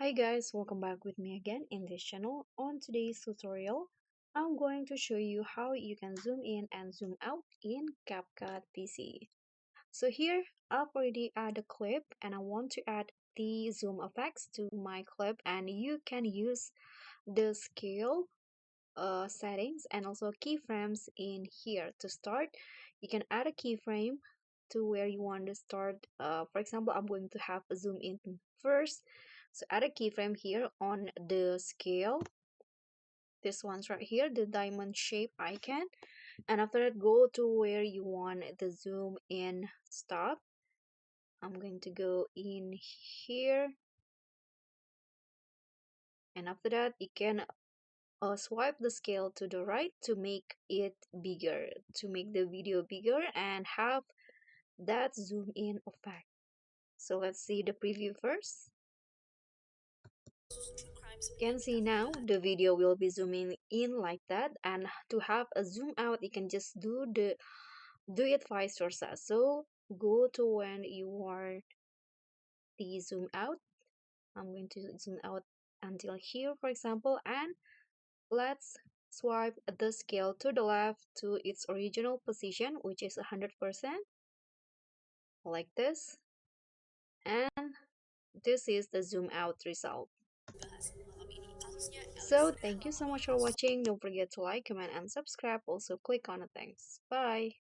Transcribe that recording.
Hi guys, welcome back with me again in this channel. On today's tutorial, I'm going to show you how you can zoom in and zoom out in CapCut PC. So here, I've already added a clip and I want to add the zoom effects to my clip, and you can use the scale settings and also keyframes in here. To start, you can add a keyframe to where you want to start. For example, I'm going to have a zoom in first, so add a keyframe here on the scale, this one's right here, the diamond shape icon, and after that go to where you want the zoom in stop. I'm going to go in here, and after that you can swipe the scale to the right to make it bigger, to make the video bigger and have that zoom in effect. So let's see the preview first. You can see now the video will be zooming in like that, and to have a zoom out you can just do it vice versa. So go to when you want the zoom out. I'm going to zoom out until here, for example, and let's swipe the scale to the left to its original position, which is 100%, like this. And this is the zoom out result. So thank you so much for watching. Don't forget to like, comment, and subscribe. Also click on the thanks. Bye.